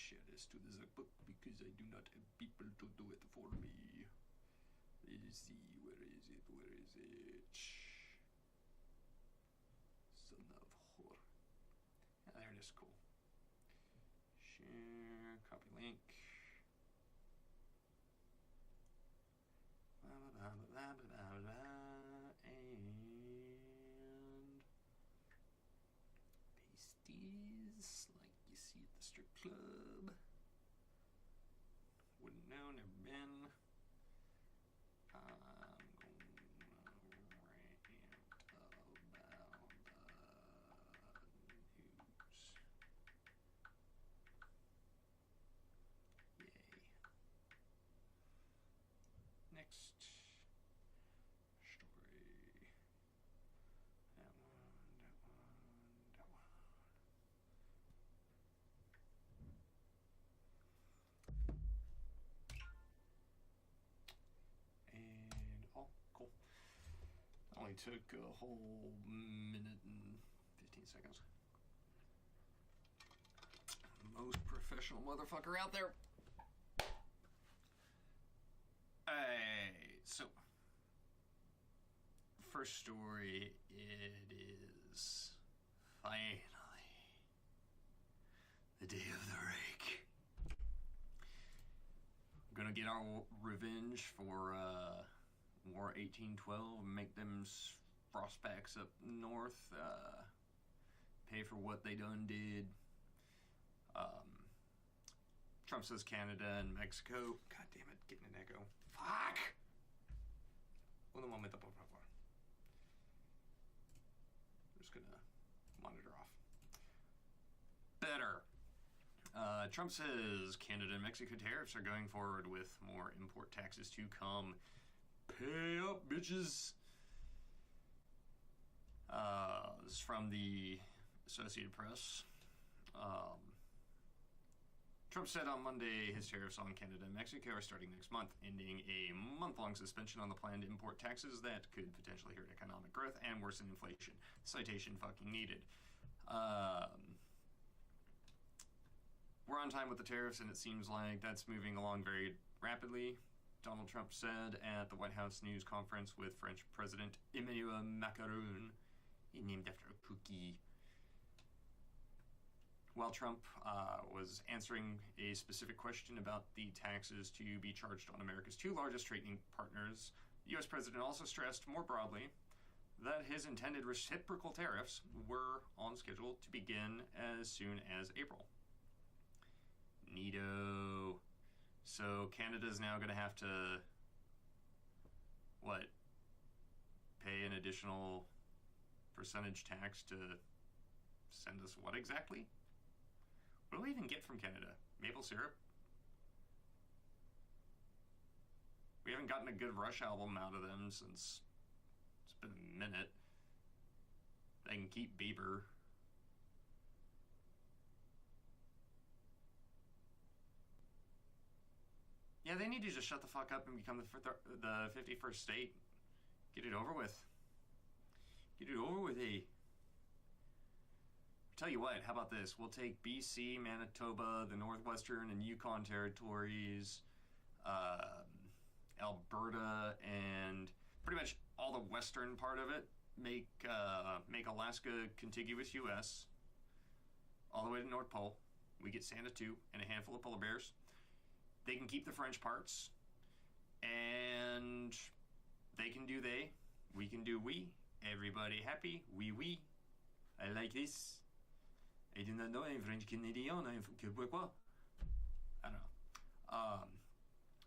share this to the Zuckbook because I do not have people to do it for me. Let's see, where is it? Son of whore. Ah, there it is, cool. Share, copy link. Blah, blah, blah, blah, blah, blah, and pasties like you see at the strip club. Wouldn't know, never been. I'm going to rant about the news. Yay. Next story. That one. And, oh, cool. Only took a whole minute and 15 seconds. Most professional motherfucker out there. Hey, so first story, it is finally the day of the rake. We're gonna get our revenge for War 1812, make them frostbacks up north, pay for what they done did. Trump says Canada and Mexico. God damn it, getting an echo. Fuck! Un momento, por favor. I'm just gonna monitor off. Better. Trump says Canada and Mexico tariffs are going forward with more import taxes to come. Pay up, bitches! This is from the Associated Press. Trump said on Monday his tariffs on Canada and Mexico are starting next month, ending a month-long suspension on the planned import taxes that could potentially hurt economic growth and worsen inflation. Citation fucking needed. We're on time with the tariffs, and it seems like that's moving along very rapidly, Donald Trump said at the White House news conference with French President Emmanuel Macron, named after a cookie. While Trump was answering a specific question about the taxes to be charged on America's two largest trading partners, the U.S. president also stressed more broadly that his intended reciprocal tariffs were on schedule to begin as soon as April. Neato. So Canada's now going to have to, pay an additional percentage tax to send us what exactly? What do we even get from Canada? Maple syrup? We haven't gotten a good Rush album out of them since it's been a minute. They can keep Bieber. Yeah, they need to just shut the fuck up and become the 51st state. Get it over with. Get it over with, eh? Tell you what, how about this? We'll take BC, Manitoba, the Northwestern and Yukon territories, Alberta, and pretty much all the western part of it. Make Alaska contiguous U.S. all the way to the North Pole. We get Santa too, and a handful of polar bears. They can keep the French parts, and they can do they. We can do we. Everybody happy. Oui. I like this. I do not know I'm French Canadian. I'm Quebecois. I don't know.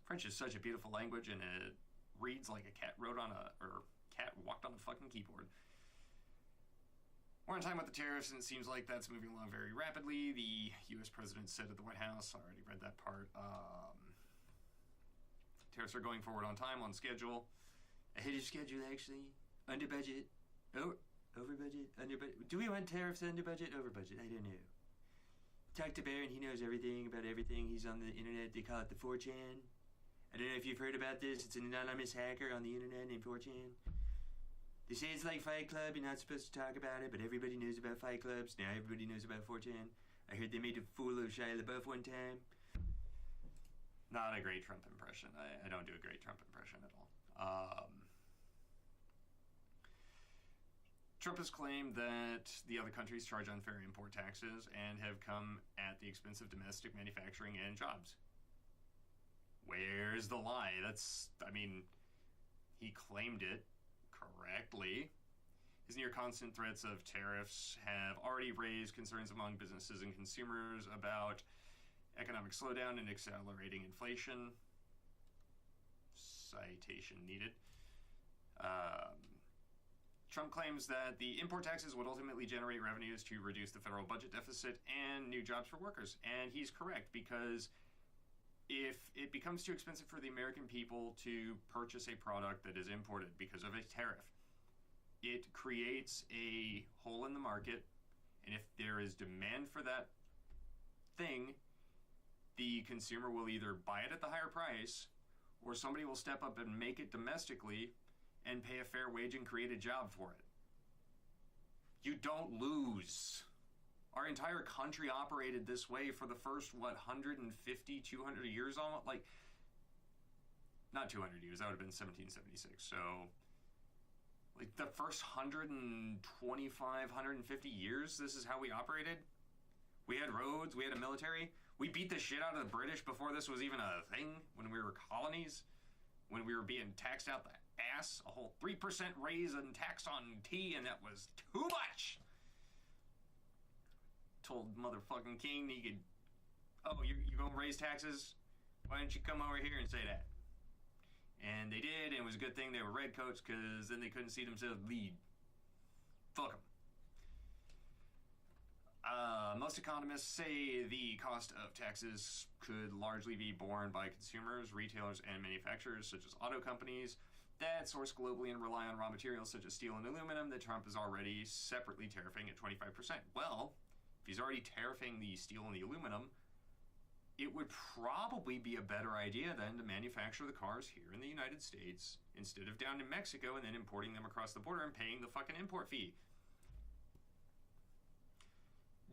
French is such a beautiful language, and it reads like a cat walked on a fucking keyboard. We're on time with the tariffs, and it seems like that's moving along very rapidly. The U.S. president said at the White House, I already read that part, tariffs are going forward on time, on schedule. Ahead of schedule, actually. Under budget. Over budget, under budget. Do we want tariffs under budget, over budget? I don't know. Talk to Baron, he knows everything about everything. He's on the internet, they call it the 4chan. I don't know if you've heard about this. It's an anonymous hacker on the internet named 4chan. They say it's like Fight Club, you're not supposed to talk about it, but everybody knows about Fight Clubs. Now everybody knows about 4chan. I heard they made a fool of Shia LaBeouf one time. Not a great Trump impression. I don't do a great Trump impression at all. Trump has claimed that the other countries charge unfair import taxes and have come at the expense of domestic manufacturing and jobs. Where's the lie? He claimed it correctly. His near constant threats of tariffs have already raised concerns among businesses and consumers about economic slowdown and accelerating inflation. Citation needed. Trump claims that the import taxes would ultimately generate revenues to reduce the federal budget deficit and new jobs for workers. And he's correct, because if it becomes too expensive for the American people to purchase a product that is imported because of a tariff, it creates a hole in the market. And if there is demand for that thing, the consumer will either buy it at the higher price, or somebody will step up and make it domestically and pay a fair wage and create a job for it. You don't lose. Our entire country operated this way for the first, 150, 200 years almost? Not 200 years, that would have been 1776. So, the first 125, 150 years, this is how we operated? We had roads, we had a military. We beat the shit out of the British before this was even a thing, when we were colonies, when we were being taxed out the ass, a whole 3% raise in tax on tea, and that was too much. Told motherfucking King he could, you're gonna raise taxes? Why don't you come over here and say that? And they did, and it was a good thing they were redcoats, because then they couldn't see themselves lead. Fuck them. Most economists say the cost of taxes could largely be borne by consumers, retailers, and manufacturers, such as auto companies, that source globally and rely on raw materials such as steel and aluminum that Trump is already separately tariffing at 25%. Well, if he's already tariffing the steel and the aluminum, it would probably be a better idea then to manufacture the cars here in the United States instead of down in Mexico and then importing them across the border and paying the fucking import fee.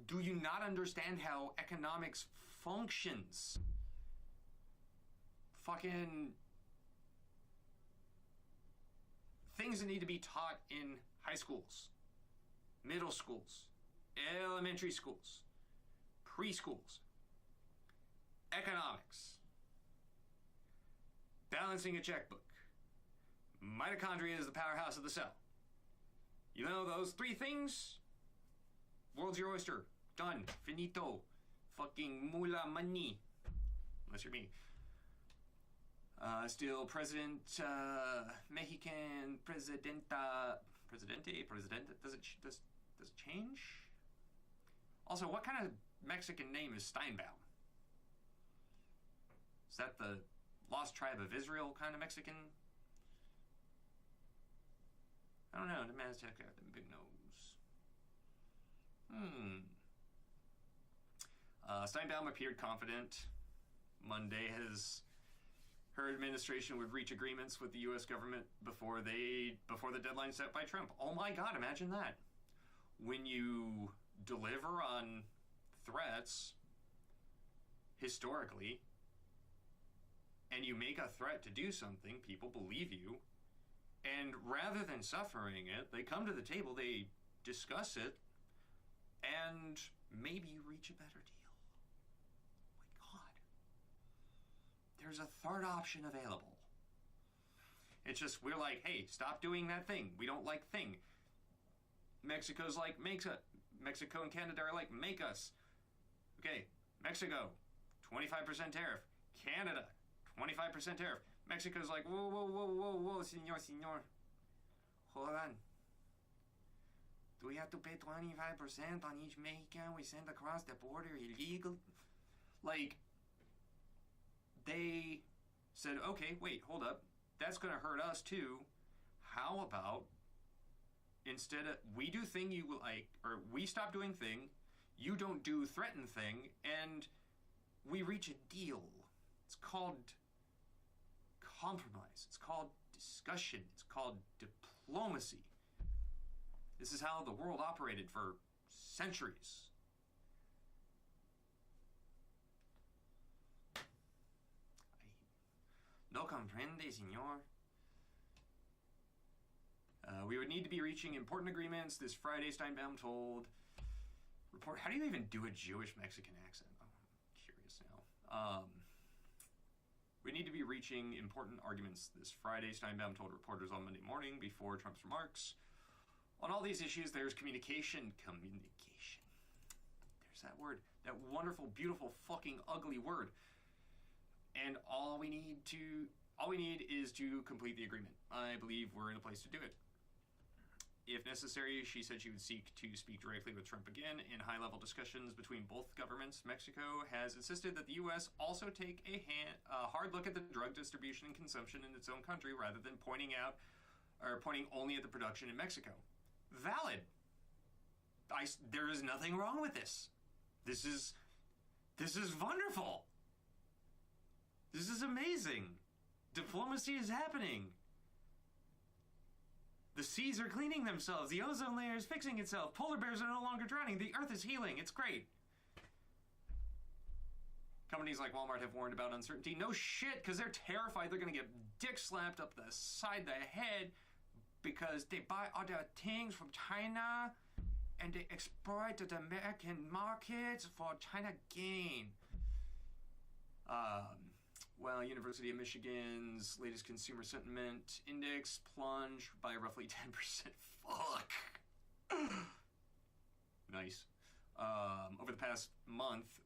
Do you not understand how economics functions? Fucking things that need to be taught in high schools, middle schools, elementary schools, preschools. Economics. Balancing a checkbook. Mitochondria is the powerhouse of the cell. You know those three things? World's your oyster. Done. Finito. Fucking mula money. Unless you're me. Still President, Mexican Presidente, does it change? Also, what kind of Mexican name is Steinbaum? Is that the Lost Tribe of Israel kind of Mexican? I don't know. The man's got them big nose. Steinbaum appeared confident Monday her administration would reach agreements with the U.S. government before the deadline set by Trump. Oh my God, imagine that. When you deliver on threats, historically, and you make a threat to do something, people believe you, and rather than suffering it, they come to the table, they discuss it, and maybe you reach a better deal. Oh my God. There's a third option available. It's just, we're like, hey, stop doing that thing. We don't like thing. Mexico's like, Mexico and Canada are like, make us. Okay, Mexico, 25% tariff. Canada, 25% tariff. Mexico's like, whoa, senor. Hold on. Do we have to pay 25% on each Mexican we send across the border illegal? Like, they said, okay, wait, hold up. That's going to hurt us too. How about instead of we do thing you like, or we stop doing thing, you don't do threaten thing, and we reach a deal. It's called compromise. It's called discussion. It's called diplomacy. This is how the world operated for centuries. No comprende, senor. We would need to be reaching important agreements this Friday, Steinbaum told. Report. How do you even do a Jewish Mexican accent? Oh, I'm curious now. We need to be reaching important arguments this Friday, Steinbaum told reporters on Monday morning before Trump's remarks. On all these issues, there's communication. Communication. There's that word. That wonderful, beautiful, fucking ugly word. And all we need is to complete the agreement. I believe we're in a place to do it. If necessary, she said she would seek to speak directly with Trump again in high-level discussions between both governments. Mexico has insisted that the U.S. also take a hard look at the drug distribution and consumption in its own country rather than pointing only at the production in Mexico. Valid. There is nothing wrong with this. This is wonderful. This is amazing. Diplomacy is happening. The seas are cleaning themselves. The ozone layer is fixing itself. Polar bears are no longer drowning. The earth is healing. It's great. Companies like Walmart have warned about uncertainty. No shit, because they're terrified they're going to get dick slapped up the side of the head because they buy all their things from China and they exploit the American markets for China gain. University of Michigan's latest consumer sentiment index plunged by roughly 10%. Fuck. Nice. Over the past month.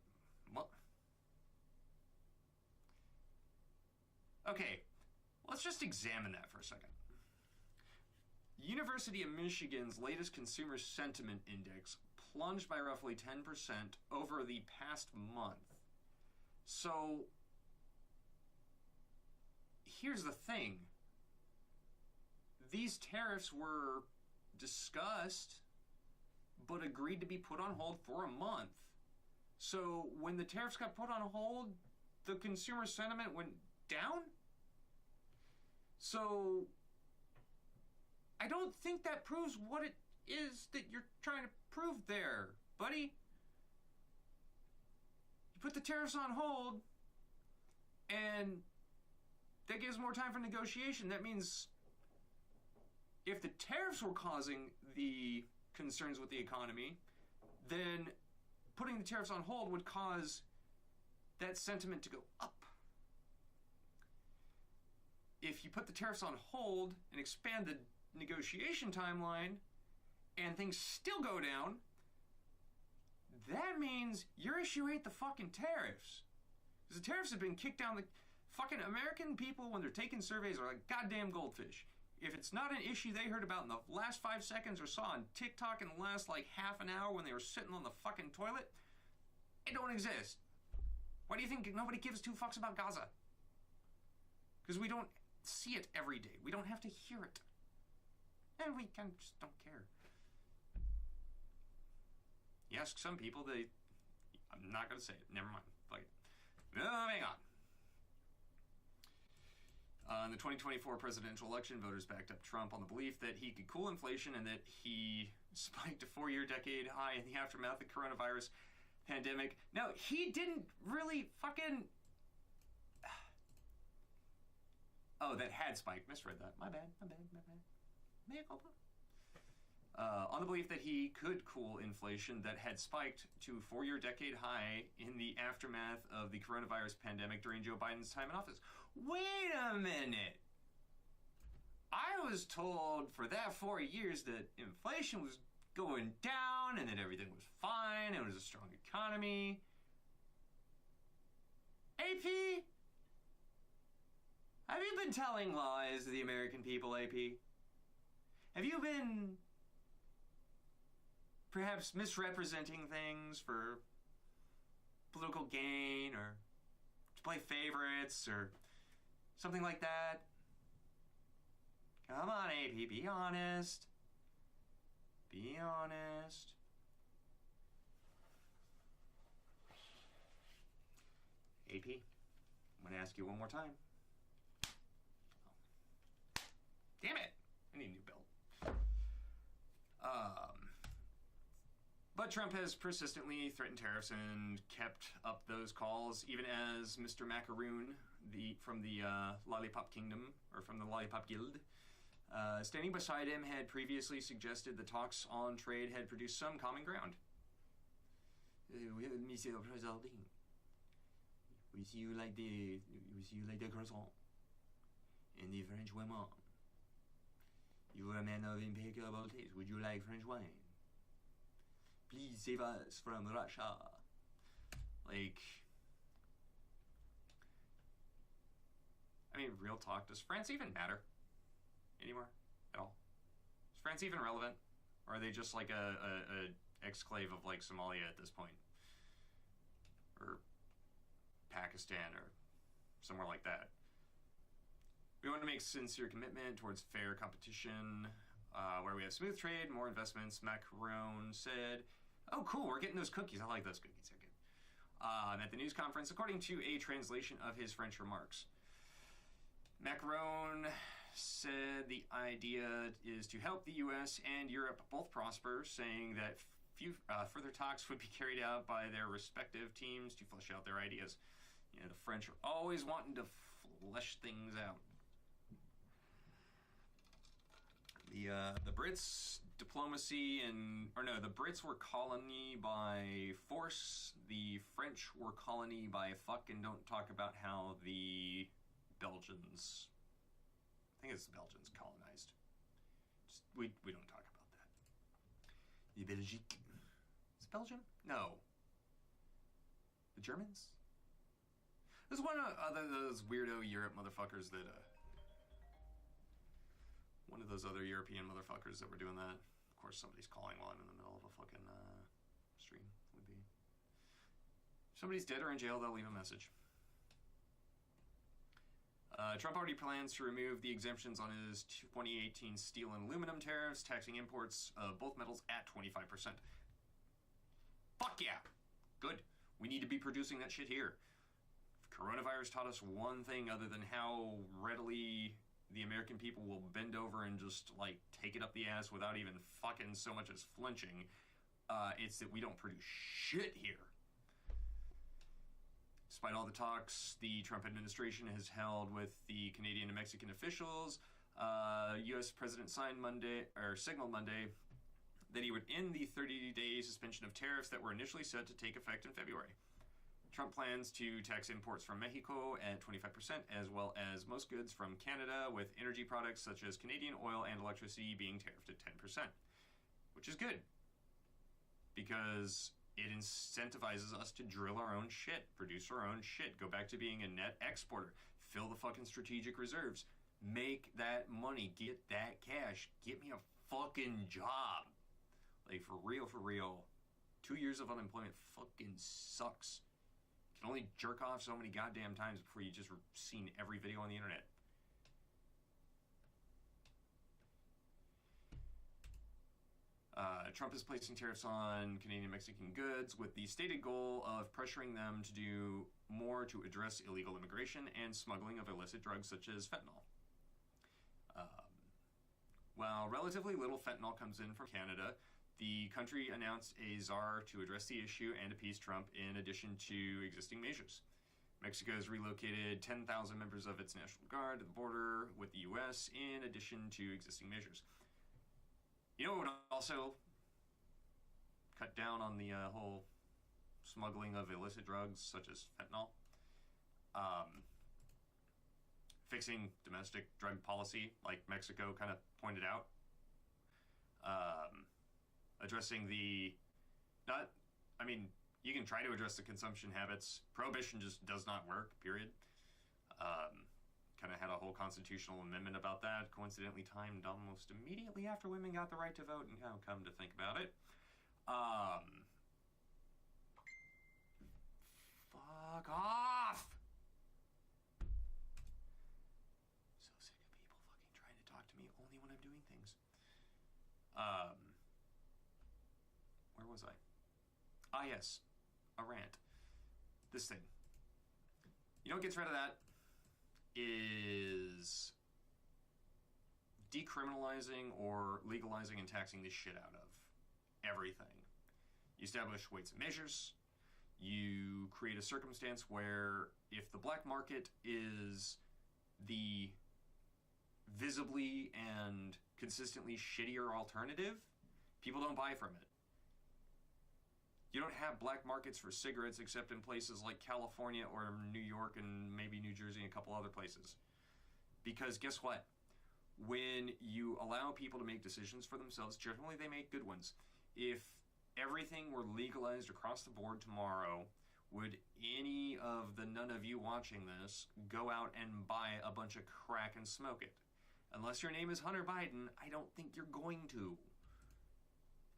Okay, let's just examine that for a second. University of Michigan's latest consumer sentiment index plunged by roughly 10% over the past month. So, here's the thing. These tariffs were discussed, but agreed to be put on hold for a month. So, when the tariffs got put on hold, the consumer sentiment went down? So, I don't think that proves what it is that you're trying to prove there, buddy. You put the tariffs on hold, and that gives more time for negotiation. That means if the tariffs were causing the concerns with the economy, then putting the tariffs on hold would cause that sentiment to go up. If you put the tariffs on hold and expand the negotiation timeline and things still go down, that means your issue ain't the fucking tariffs. Because the tariffs have been kicked down the fucking American people, when they're taking surveys, are like goddamn goldfish. If it's not an issue they heard about in the last 5 seconds or saw on TikTok in the last like half an hour when they were sitting on the fucking toilet, it don't exist. Why do you think nobody gives two fucks about Gaza? Because we don't see it every day. We don't have to hear it. And we kind of just don't care. You ask some people, I'm not going to say it. Never mind. Fuck it. Moving on. In the 2024 presidential election, voters backed up Trump on the belief that he could cool inflation and that he spiked a 4-year decade high in the aftermath of the coronavirus pandemic. No, he didn't really fucking... Oh, that had spiked. Misread that. My bad. Mea culpa. On the belief that he could cool inflation that had spiked to a 4-year decade high in the aftermath of the coronavirus pandemic during Joe Biden's time in office. Wait a minute. I was told for that 4 years that inflation was going down and that everything was fine. It was a strong economy. AP? Have you been telling lies to the American people, AP? Have you been perhaps misrepresenting things for political gain or to play favorites or something like that? Come on, AP, be honest. Be honest. AP, I'm going to ask you one more time. Damn it! I need a new belt. But Trump has persistently threatened tariffs and kept up those calls, even as Mr. Macaroon, the Lollipop Kingdom, or from the Lollipop Guild. Standing beside him had previously suggested the talks on trade had produced some common ground. Monsieur le Président, we see you like the croissant and the French women. You are a man of impeccable taste. Would you like French wine? Please save us from Russia. Like, I mean, real talk, does France even matter anymore at all? Is France even relevant? Or are they just like a exclave of like Somalia at this point? Or Pakistan or somewhere like that? We want to make sincere commitment towards fair competition, where we have smooth trade, more investments. Macron said, "Oh, cool, we're getting those cookies. I like those cookies. They're good." At the news conference, according to a translation of his French remarks, Macron said the idea is to help the U.S. and Europe both prosper, saying that further talks would be carried out by their respective teams to flesh out their ideas. You know, the French are always wanting to flesh things out. The Brits diplomacy the Brits were colony by force. The French were colony by fuck, and don't talk about how the Belgians, I think it's the Belgians colonized. We don't talk about that. The Belgique. Is it Belgium? No. The Germans? There's one of those weirdo Europe motherfuckers that one of those other European motherfuckers that were doing that. Of course, somebody's calling one in the middle of a fucking stream. Would be. If somebody's dead or in jail, they'll leave a message. Trump already plans to remove the exemptions on his 2018 steel and aluminum tariffs, taxing imports of both metals at 25%. Fuck yeah! Good. We need to be producing that shit here. Coronavirus taught us one thing other than how readily the American people will bend over and just, like, take it up the ass without even fucking so much as flinching. It's that we don't produce shit here. Despite all the talks the Trump administration has held with the Canadian and Mexican officials, U.S. President signaled Monday that he would end the 30-day suspension of tariffs that were initially set to take effect in February. Trump plans to tax imports from Mexico at 25%, as well as most goods from Canada, with energy products such as Canadian oil and electricity being tariffed at 10%, which is good, because it incentivizes us to drill our own shit, produce our own shit, go back to being a net exporter, fill the fucking strategic reserves, make that money, get that cash, get me a fucking job. Like, for real. 2 years of unemployment fucking sucks. You can only jerk off so many goddamn times before you just seen every video on the internet. Trump is placing tariffs on Canadian and Mexican goods with the stated goal of pressuring them to do more to address illegal immigration and smuggling of illicit drugs such as fentanyl. While relatively little fentanyl comes in from Canada, the country announced a czar to address the issue and appease Trump in addition to existing measures. Mexico has relocated 10,000 members of its National Guard to the border with the U.S. in addition to existing measures. You know what would also cut down on the whole smuggling of illicit drugs such as fentanyl? Fixing domestic drug policy, like Mexico kind of pointed out. Addressing you can try to address the consumption habits. Prohibition just does not work, period. Kind of had a whole constitutional amendment about that, coincidentally timed almost immediately after women got the right to vote, and come to think about it. Fuck off! So sick of people fucking trying to talk to me only when I'm doing things. Where was I? Ah, yes. A rant. This thing. You know what gets rid of that? Is decriminalizing or legalizing and taxing the shit out of everything. You establish weights and measures. You create a circumstance where if the black market is the visibly and consistently shittier alternative, people don't buy from it. You don't have black markets for cigarettes except in places like California or New York and maybe New Jersey and a couple other places. Because guess what? When you allow people to make decisions for themselves, generally they make good ones. If everything were legalized across the board tomorrow, would any of the none of you watching this go out and buy a bunch of crack and smoke it? Unless your name is Hunter Biden, I don't think you're going to.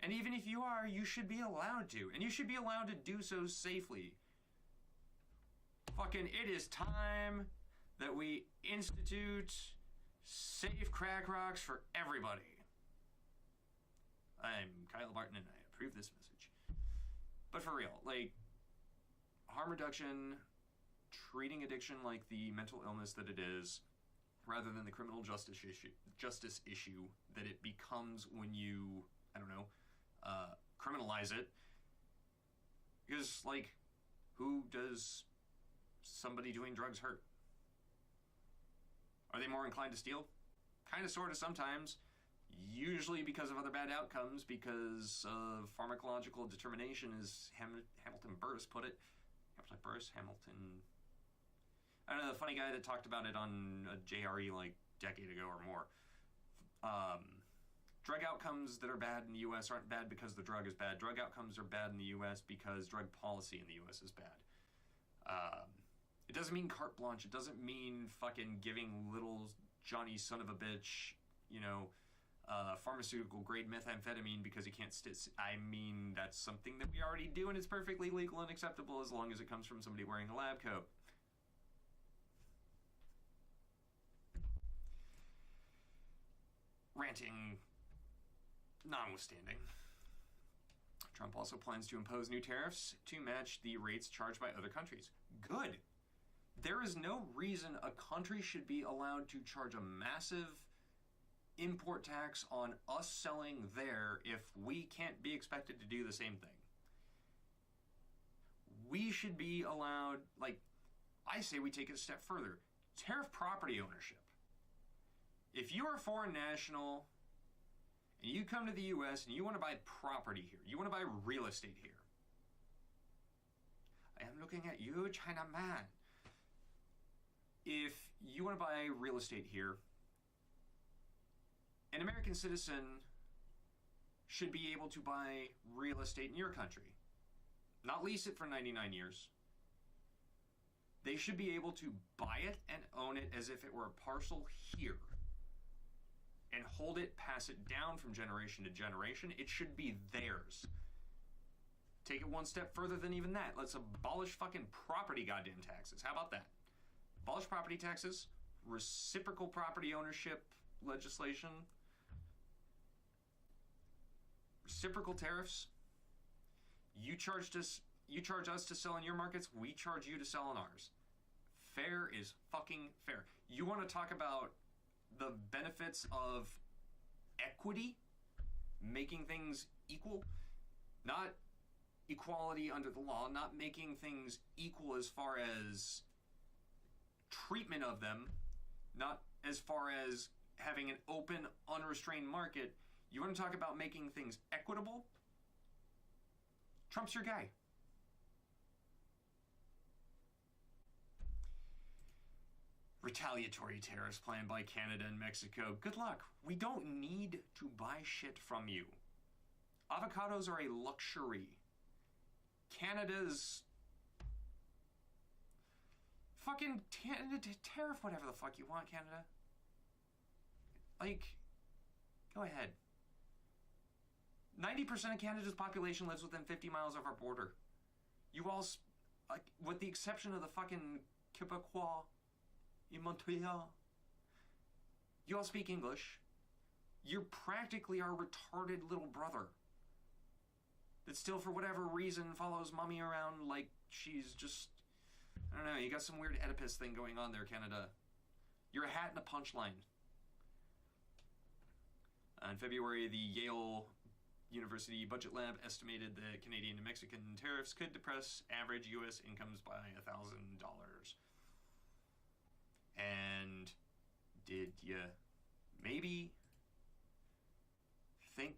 And even if you are, you should be allowed to. And you should be allowed to do so safely. Fucking, it is time that we institute safe crack rocks for everybody. I'm Kyle Barton and I approve this message. But for real, like, harm reduction, treating addiction like the mental illness that it is, rather than the criminal justice issue that it becomes when you, I don't know, criminalize it. Because, like, who does somebody doing drugs hurt? Are they more inclined to steal? Kind of, sort of, sometimes. Usually because of other bad outcomes, because of pharmacological determination, as Hamilton Burris put it. Hamilton... I don't know, the funny guy that talked about it on a JRE like a decade ago or more. Drug outcomes that are bad in the U.S. aren't bad because the drug is bad. Drug outcomes are bad in the U.S. because drug policy in the U.S. is bad. It doesn't mean carte blanche. It doesn't mean fucking giving little Johnny son of a bitch, pharmaceutical grade methamphetamine because he can't I mean, that's something that we already do and it's perfectly legal and acceptable as long as it comes from somebody wearing a lab coat. Ranting notwithstanding, Trump also plans to impose new tariffs to match the rates charged by other countries. Good. There is no reason a country should be allowed to charge a massive import tax on us selling there if we can't be expected to do the same thing. We should be allowed, like, I say we take it a step further. Tariff property ownership. If you're a foreign national and you come to the U.S. and you want to buy property here, you want to buy real estate here. I am looking at you, China man. If you want to buy real estate here, an American citizen should be able to buy real estate in your country. Not lease it for 99 years. They should be able to buy it and own it as if it were a parcel here. And hold it, pass it down from generation to generation. It should be theirs. Take it one step further than even that. Let's abolish fucking property goddamn taxes. How about that? Abolish property taxes, reciprocal property ownership legislation, reciprocal tariffs. You charge us to sell in your markets, we charge you to sell in ours. Fair is fucking fair. You want to talk about the benefits of equity, making things equal, not equality under the law, not making things equal as far as treatment of them, not as far as having an open, unrestrained market. You want to talk about making things equitable? Trump's your guy. Retaliatory tariffs planned by Canada and Mexico. Good luck. We don't need to buy shit from you. Avocados are a luxury. Canada's fucking tariff whatever the fuck you want, Canada. Like, go ahead. 90% of Canada's population lives within 50 miles of our border. You all, like, with the exception of the fucking Quebecois in Montreal, you all speak English. You're practically our retarded little brother that still, for whatever reason, follows mommy around like she's just, I don't know, you got some weird Oedipus thing going on there, Canada. You're a hat and a punchline. In February, the Yale University Budget Lab estimated that Canadian and Mexican tariffs could depress average U.S. incomes by $1,000. And did you maybe think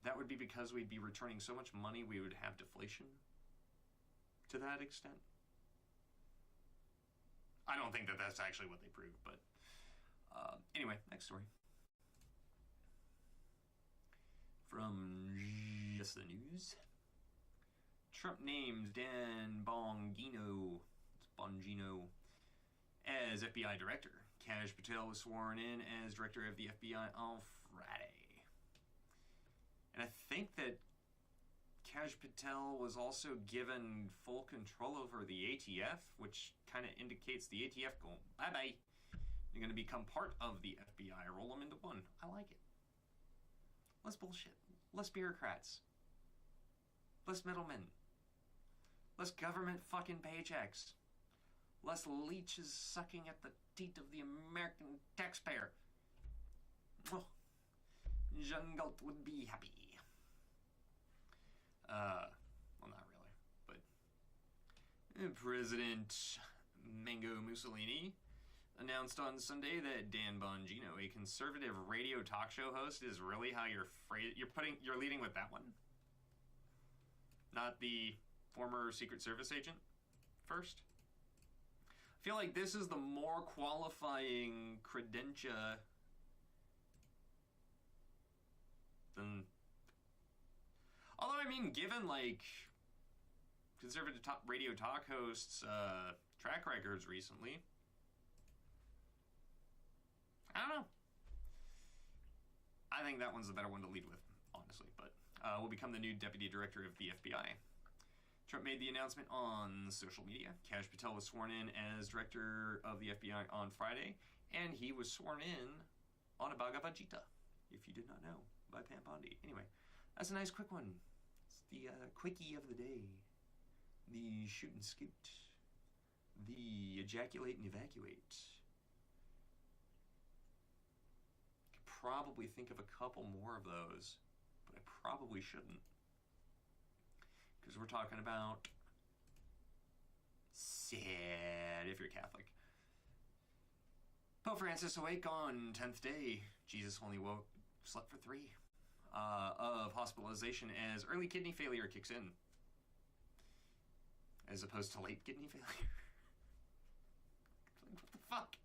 that would be because we'd be returning so much money we would have deflation to that extent? I don't think that that's actually what they proved, but anyway, next story. From Just the News. Trump names Dan Bongino as FBI director. Kash Patel was sworn in as director of the FBI on Friday. And I think that Kash Patel was also given full control over the ATF, which kind of indicates the ATF going, bye-bye. They're going to become part of the FBI. Roll them into one. I like it. Less bullshit. Less bureaucrats. Less middlemen. Less government fucking paychecks. Less leeches sucking at the teat of the American taxpayer. Oh, Jean Galt would be happy. Well, not really, but President Mango Mussolini announced on Sunday that Dan Bongino, a conservative radio talk show host, is really how you're leading with that one, not the former Secret Service agent first. I feel like this is the more qualifying credentia than. Although, I mean, given, like, conservative radio talk hosts' track records recently, I don't know. I think that one's the better one to lead with, honestly, but will become the new deputy director of the FBI. Trump made the announcement on social media. Kash Patel was sworn in as director of the FBI on Friday, and he was sworn in on a Bhagavad Gita, if you did not know, by Pam Bondi. Anyway, that's a nice quick one. It's the quickie of the day. The shoot and scoot. The ejaculate and evacuate. Could probably think of a couple more of those, but I probably shouldn't. Because we're talking about sad if you're Catholic. Pope Francis awake on 10th day. Jesus only slept for 3. Of hospitalization as early kidney failure kicks in. As opposed to late kidney failure. What the fuck?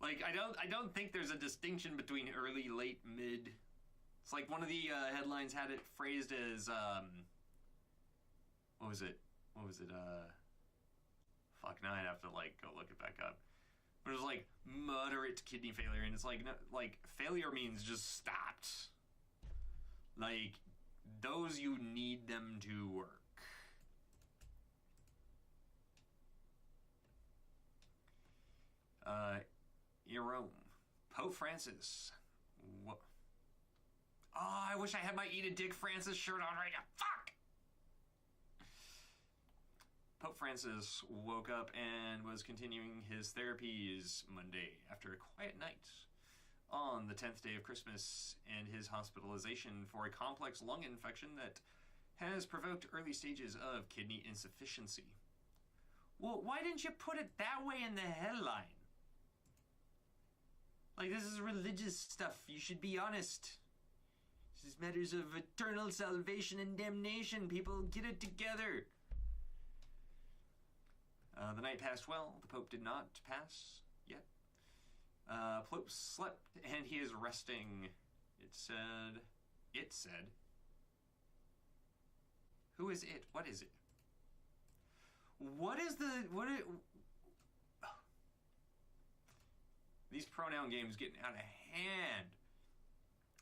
Like, I don't think there's a distinction between early, late, mid. It's like one of the headlines had it phrased as, what was it? Fuck, now I'd have to, like, go look it back up. But it was, like, moderate kidney failure, and it's like, no, like, failure means just stopped. Like, those you need them to work. In Rome, Pope Francis. What? Oh, I wish I had my Eat a Dick Francis shirt on right now. Fuck! Pope Francis woke up and was continuing his therapies Monday after a quiet night on the 10th day of Christmas and his hospitalization for a complex lung infection that has provoked early stages of kidney insufficiency. Well, why didn't you put it that way in the headline? Like, this is religious stuff. You should be honest. This is matters of eternal salvation and damnation. People, get it together. The night passed well. The Pope did not pass yet. Pope slept and he is resting. It said. Who is it? What is it? These pronoun games getting out of hand.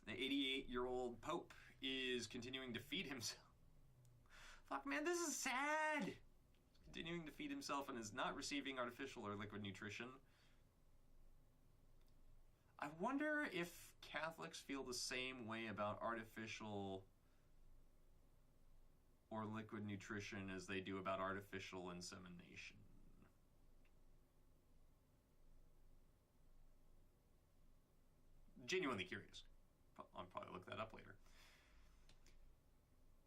The 88-year-old Pope is continuing to feed himself. Fuck, man, this is sad. Continuing to feed himself and is not receiving artificial or liquid nutrition. I wonder if Catholics feel the same way about artificial or liquid nutrition as they do about artificial insemination. Genuinely curious. I'll probably look that up later.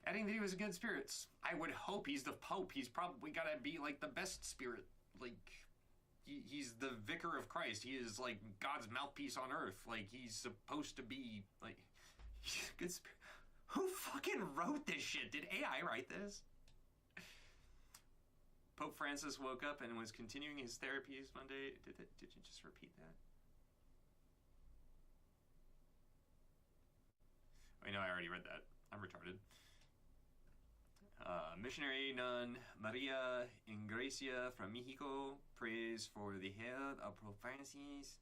Adding that he was in good spirits. I would hope. He's the Pope. He's probably got to be like the best spirit. Like, he's the vicar of Christ. He is like God's mouthpiece on earth. Like, he's supposed to be like good spirit. Who fucking wrote this shit? Did AI write this? Pope Francis woke up and was continuing his therapies Monday. Did you just repeat that? I know I already read that. I'm retarded. Missionary nun Maria Ingracia from Mexico prays for the health of Pope Francis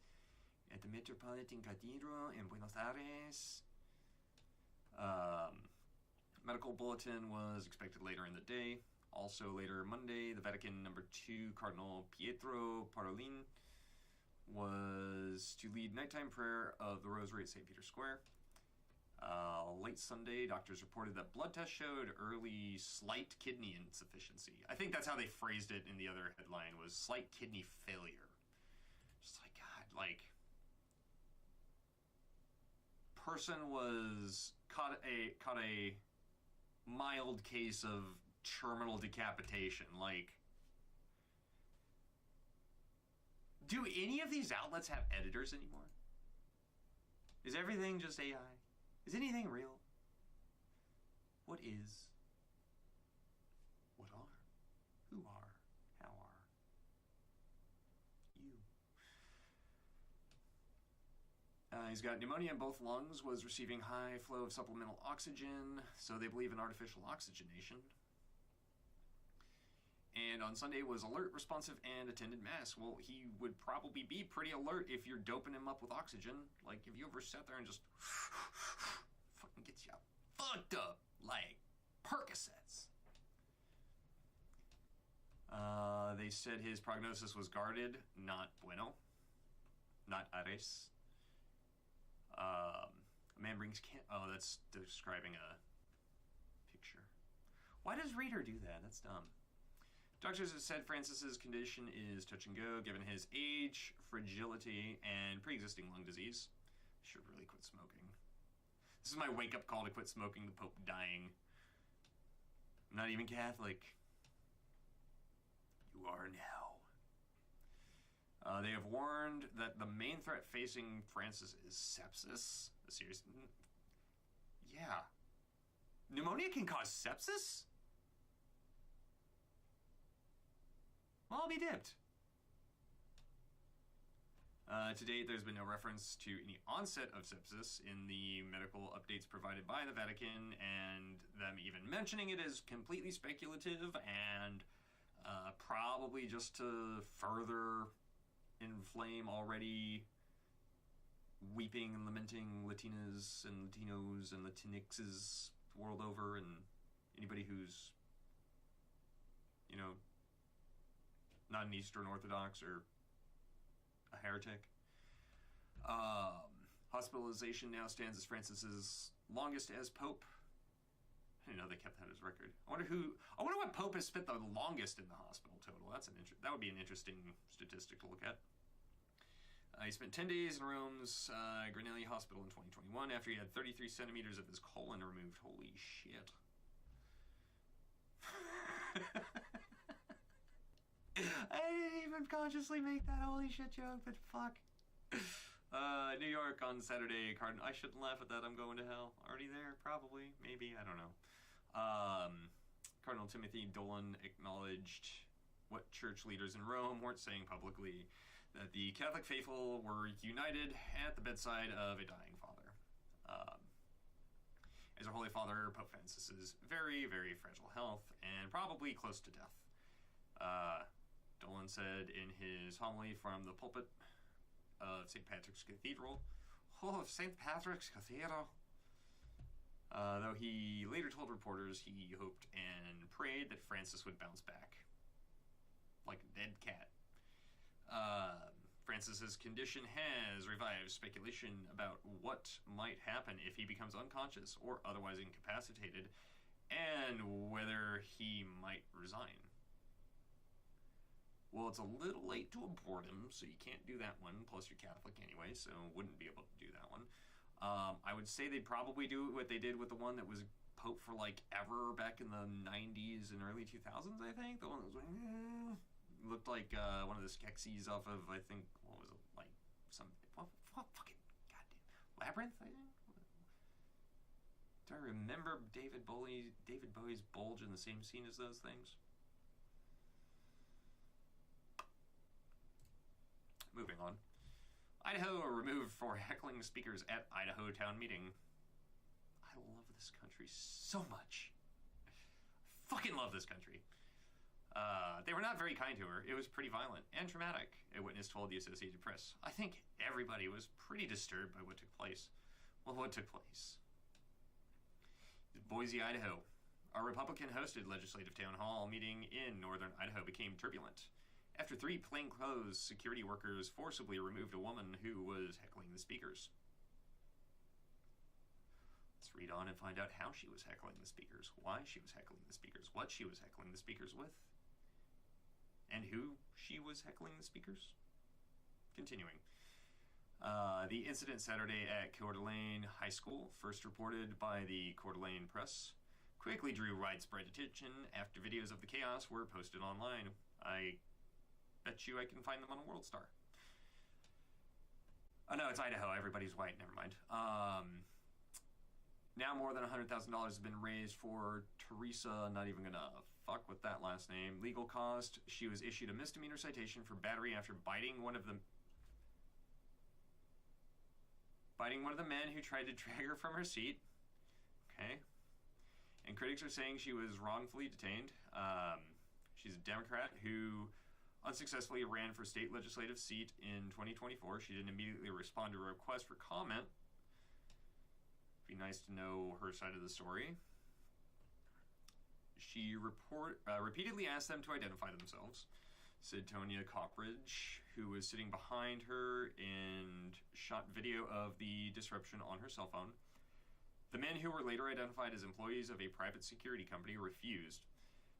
at the Metropolitan Cathedral in Buenos Aires. Medical bulletin was expected later in the day. Also later Monday, the Vatican number 2 Cardinal Pietro Parolin was to lead nighttime prayer of the Rosary at St. Peter's Square. Late Sunday, doctors reported that blood tests showed early slight kidney insufficiency. I think that's how they phrased it in the other headline, was slight kidney failure. Just like, God, like, person was caught a mild case of terminal decapitation. Like, do any of these outlets have editors anymore? Is everything just AI? Is anything real? What is? What are? Who are? How are? You. He's got pneumonia in both lungs, was receiving high flow of supplemental oxygen, so they believe in artificial oxygenation. And on Sunday was alert, responsive, and attended mass. Well, he would probably be pretty alert if you're doping him up with oxygen. Like, if you ever sat there and just fucking gets you fucked up, like Percocets. They said his prognosis was guarded, not bueno, not Ares. A man brings oh, that's describing a picture. Why does Reader do that? That's dumb. Doctors have said Francis's condition is touch and go, given his age, fragility, and pre-existing lung disease. Should really quit smoking. This is my wake-up call to quit smoking. The Pope dying. I'm not even Catholic. You are now. They have warned that the main threat facing Francis is sepsis. A serious... Yeah. Pneumonia can cause sepsis? Well, I'll be dipped. To date, there's been no reference to any onset of sepsis in the medical updates provided by the Vatican, and them even mentioning it is completely speculative and probably just to further inflame already weeping and lamenting Latinas and Latinos and Latinxes the world over, and anybody who's, you know, not an Eastern Orthodox or a heretic. Hospitalization now stands as Francis's longest as Pope. I didn't know they kept that as record. I wonder what Pope has spent the longest in the hospital total. That would be an interesting statistic to look at. He spent 10 days in Rome's Granelli Hospital in 2021 after he had 33 centimeters of his colon removed. Holy shit. I didn't even consciously make that holy shit joke, but fuck. New York on Saturday. I shouldn't laugh at that. I'm going to hell. Already there? Probably. Maybe. I don't know. Cardinal Timothy Dolan acknowledged what church leaders in Rome weren't saying publicly, that the Catholic faithful were united at the bedside of a dying father. As a Holy Father, Pope Francis is very, very fragile health and probably close to death. Dolan said in his homily from the pulpit of St. Patrick's Cathedral, "Oh, St. Patrick's Cathedral." Though he later told reporters he hoped and prayed that Francis would bounce back. Like a dead cat. Francis's condition has revived speculation about what might happen if he becomes unconscious or otherwise incapacitated, and whether he might resign. Well, it's a little late to abort him, so you can't do that one. Plus, you're Catholic anyway, so wouldn't be able to do that one. I would say they'd probably do what they did with the one that was Pope for like ever back in the 90s and early 2000s, I think. The one that was like, looked like one of the Skeksis off of, I think, what was it, like some, what fucking, goddamn, Labyrinth, I think? Do I remember David Bowie's bulge in the same scene as those things? Moving on. Idaho removed for heckling speakers at Idaho town meeting. I love this country so much. I fucking love this country. They were not very kind to her. It was pretty violent and traumatic, a witness told the Associated Press. I think everybody was pretty disturbed by what took place. Well, what took place? Boise, Idaho. A Republican-hosted legislative town hall meeting in northern Idaho became turbulent after 3 plainclothes security workers forcibly removed a woman who was heckling the speakers. Let's read on and find out how she was heckling the speakers, why she was heckling the speakers, what she was heckling the speakers with, and who she was heckling the speakers. Continuing. The incident Saturday at Coeur d'Alene High School, first reported by the Coeur d'Alene Press, quickly drew widespread attention after videos of the chaos were posted online. I bet you I can find them on a World Star. Oh no, it's Idaho. Everybody's white. Never mind. Now more than $100,000 has been raised for Teresa, not even gonna fuck with that last name. Legal cost, she was issued a misdemeanor citation for battery after biting one of the men who tried to drag her from her seat. Okay. And critics are saying she was wrongfully detained. She's a Democrat who unsuccessfully ran for state legislative seat in 2024. She didn't immediately respond to a request for comment. Be nice to know her side of the story. She repeatedly asked them to identify themselves, said Tonya Cockridge, who was sitting behind her and shot video of the disruption on her cell phone. The men, who were later identified as employees of a private security company, refused.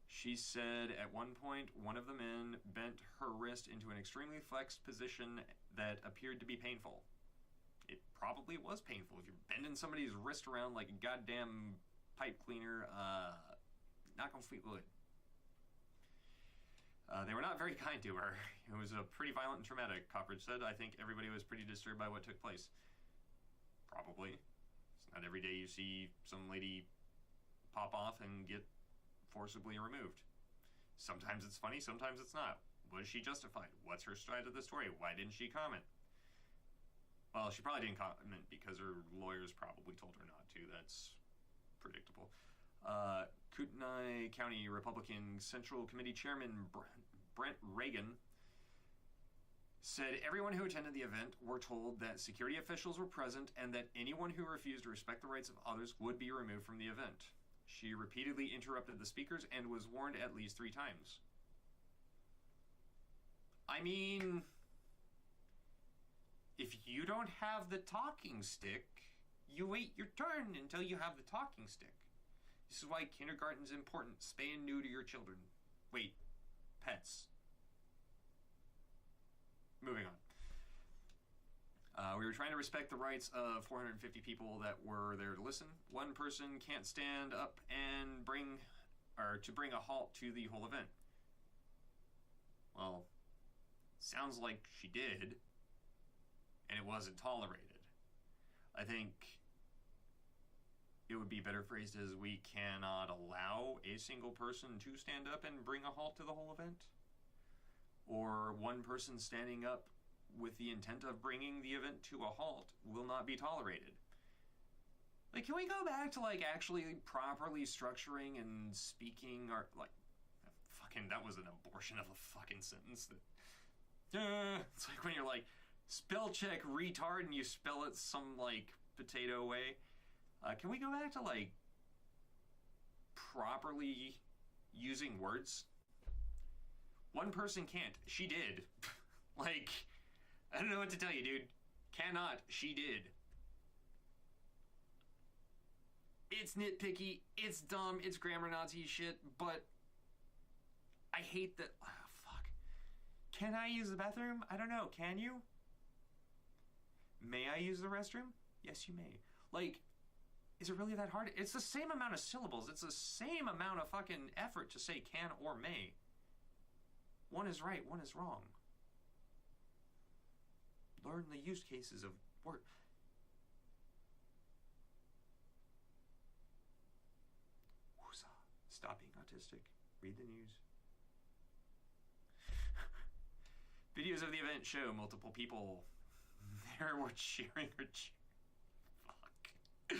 She said at one point, one of the men bent her wrist into an extremely flexed position that appeared to be painful. It probably was painful. If you're bending somebody's wrist around like a goddamn pipe cleaner, not gonna feel good. They were not very kind to her. It was pretty violent and traumatic, Cockridge said. I think everybody was pretty disturbed by what took place. Probably. It's not every day you see some lady pop off and get forcibly removed. Sometimes it's funny, sometimes it's not. Was she justified? What's her side of the story? Why didn't she comment? Well, she probably didn't comment because her lawyers probably told her not to. That's predictable. Kootenai County Republican Central Committee Chairman Brent Reagan said everyone who attended the event were told that security officials were present and that anyone who refused to respect the rights of others would be removed from the event. She repeatedly interrupted the speakers and was warned at least 3 times. I mean, if you don't have the talking stick, you wait your turn until you have the talking stick. This is why kindergarten's important. Spay and neuter your children. Wait, pets. Moving on. We were trying to respect the rights of 450 people that were there to listen. One person can't stand up and bring a halt to the whole event. Well, sounds like she did, and it wasn't tolerated. I think it would be better phrased as we cannot allow a single person to stand up and bring a halt to the whole event. Or one person standing up with the intent of bringing the event to a halt will not be tolerated. Like, can we go back to, like, actually properly structuring and speaking our, like, fucking, that was an abortion of a fucking sentence. That, it's like when you're like, spell check retard, and you spell it some, like, potato way. Can we go back to, like, properly using words? One person can't. She did. Like, I don't know what to tell you, dude. Cannot. She did. It's nitpicky. It's dumb. It's grammar Nazi shit, but I hate that. Oh, fuck. Can I use the bathroom? I don't know. Can you? May I use the restroom? Yes, you may. Like, is it really that hard? It's the same amount of syllables. It's the same amount of fucking effort to say can or may. One is right, one is wrong. Learn the use cases of word. Stop being autistic. Read the news. Videos of the event show multiple people there were cheering or fuck.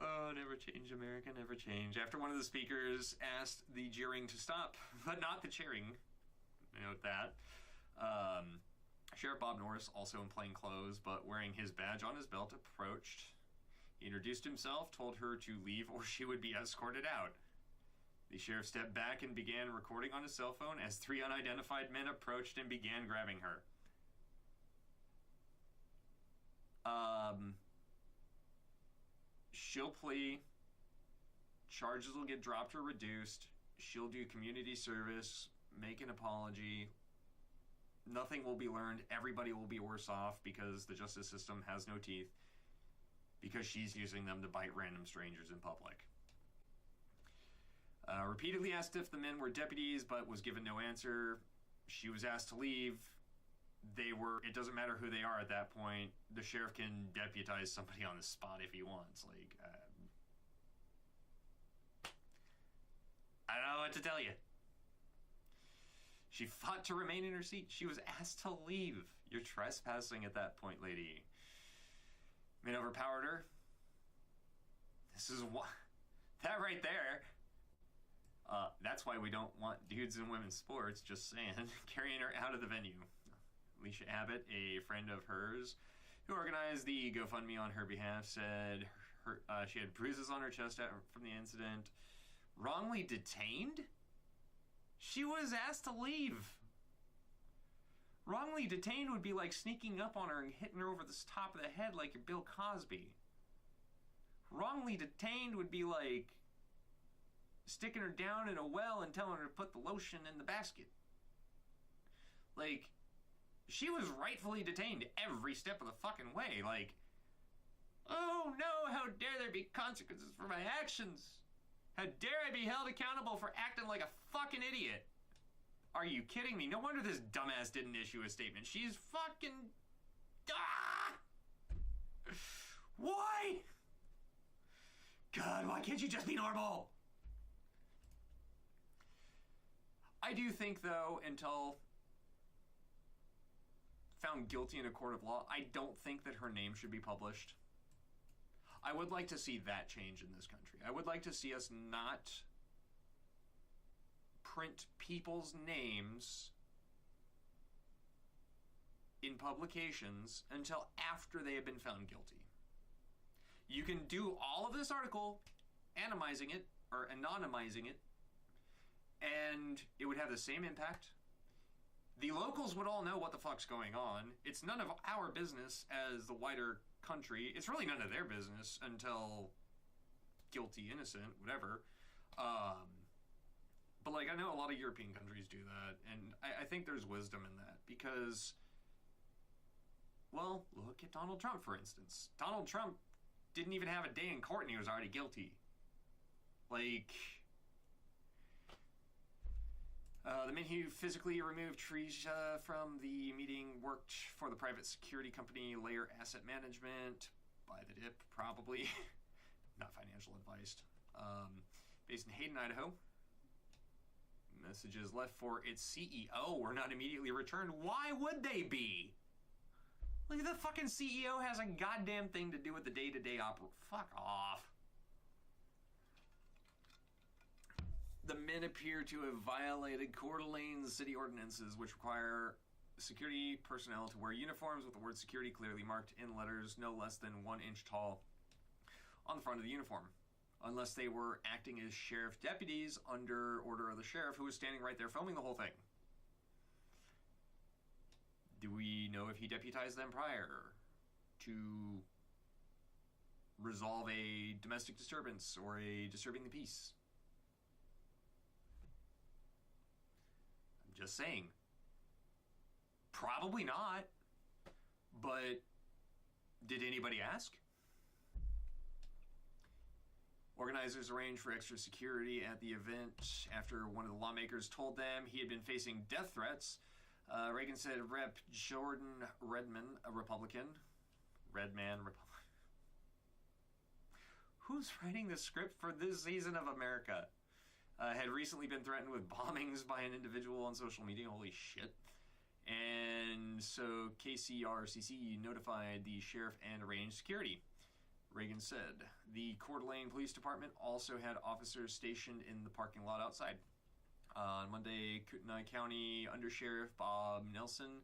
Oh, never change, America, never change. After one of the speakers asked the jeering to stop, but not the cheering. Note that. Sheriff Bob Norris, also in plain clothes, but wearing his badge on his belt, approached. He introduced himself, told her to leave or she would be escorted out. The sheriff stepped back and began recording on his cell phone as 3 unidentified men approached and began grabbing her. She'll plea. Charges will get dropped or reduced. She'll do community service, make an apology. Nothing will be learned. Everybody will be worse off because the justice system has no teeth, because she's using them to bite random strangers in public. Repeatedly asked if the men were deputies, but was given no answer. She was asked to leave. It doesn't matter who they are at that point. The sheriff can deputize somebody on the spot if he wants. Like, I don't know what to tell you. She fought to remain in her seat. She was asked to leave. You're trespassing at that point, lady. Men overpowered her. This is what... That right there... that's why we don't want dudes in women's sports, just saying. Carrying her out of the venue. Alicia Abbott, a friend of hers who organized the GoFundMe on her behalf, said she had bruises on her chest from the incident. Wrongly detained? She was asked to leave. Wrongly detained would be like sneaking up on her and hitting her over the top of the head like you're Bill Cosby. Wrongly detained would be like sticking her down in a well and telling her to put the lotion in the basket. Like, she was rightfully detained every step of the fucking way. Like, oh no, how dare there be consequences for my actions? How dare I be held accountable for acting like a fucking idiot? Are you kidding me? No wonder this dumbass didn't issue a statement. She's fucking... Why? God, why can't you just be normal? I do think, though, until found guilty in a court of law, I don't think that her name should be published. I would like to see that change in this country. I would like to see us not print people's names in publications until after they have been found guilty. You can do all of this article, anonymizing it, and it would have the same impact. The locals would all know what the fuck's going on. It's none of our business as the wider country. It's really none of their business until guilty, innocent, whatever. But like, I know a lot of European countries do that, and I think there's wisdom in that because, well, look at Donald Trump, for instance. Donald Trump didn't even have a day in court and he was already guilty. Like... the man who physically removed Teresa from the meeting worked for the private security company Layer Asset Management. Buy the dip, probably. Not financial advice. Based in Hayden, Idaho. Messages left for its CEO were not immediately returned. Why would they be? Like, the fucking CEO has a goddamn thing to do with the day-to-day Fuck off. The men appear to have violated Coeur d'Alene's city ordinances, which require security personnel to wear uniforms with the word security clearly marked in letters no less than 1 inch tall on the front of the uniform, unless they were acting as sheriff deputies under order of the sheriff, who was standing right there filming the whole thing. Do we know if he deputized them prior to resolve a domestic disturbance or a disturbing the peace? Just saying. Probably not. But Did anybody ask? Organizers arranged for extra security at the event after one of the lawmakers told them he had been facing death threats. Reagan said Rep. Jordan Redman, a Republican. Redman, Republican. Who's writing the script for this season of America? Had recently been threatened with bombings by an individual on social media. Holy shit. And so KCRCC notified the sheriff and arranged security. Reagan said the Coeur d'Alene Police Department also had officers stationed in the parking lot outside. On Monday, Kootenai County Undersheriff Bob Nelson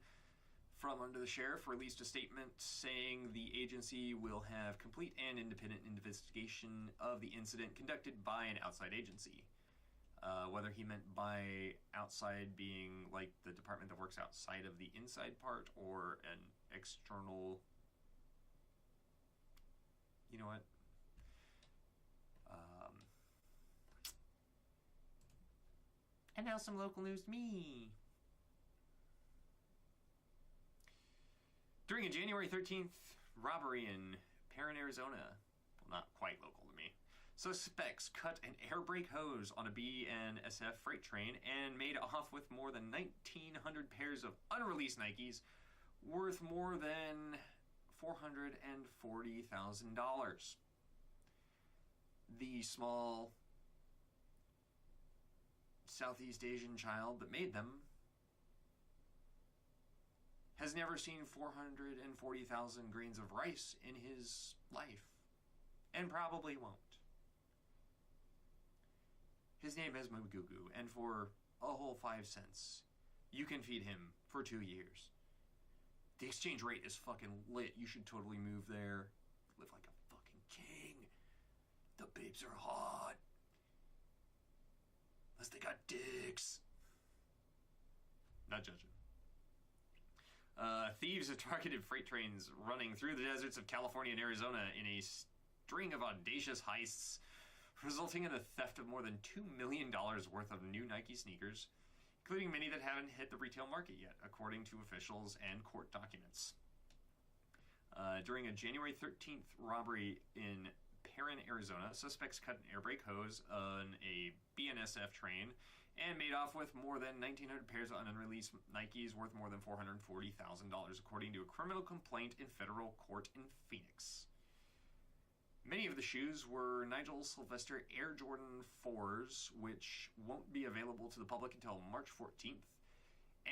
from under the sheriff released a statement saying the agency will have complete and independent investigation of the incident conducted by an outside agency. Whether he meant by outside being like the department that works outside of the inside part or an external... You know what? And now some local news to me. During a January 13th robbery in Perrin, Arizona, well, not quite local to me, suspects cut an air brake hose on a BNSF freight train and made off with more than 1,900 pairs of unreleased Nikes worth more than $440,000. The small Southeast Asian child that made them has never seen 440,000 grains of rice in his life, and probably won't. His name is Magugu, and for a whole 5 cents, you can feed him for 2 years. The exchange rate is fucking lit. You should totally move there. Live like a fucking king. The babes are hot. Unless they got dicks. Not judging. Thieves have targeted freight trains running through the deserts of California and Arizona in a string of audacious heists, resulting in the theft of more than $2 million worth of new Nike sneakers, including many that haven't hit the retail market yet, according to officials and court documents. During a January 13th robbery in Perrin, Arizona, suspects cut an air brake hose on a BNSF train and made off with more than 1,900 pairs of unreleased Nikes worth more than $440,000, according to a criminal complaint in federal court in Phoenix. Many of the shoes were Nigel Sylvester Air Jordan 4s, which won't be available to the public until March 14th,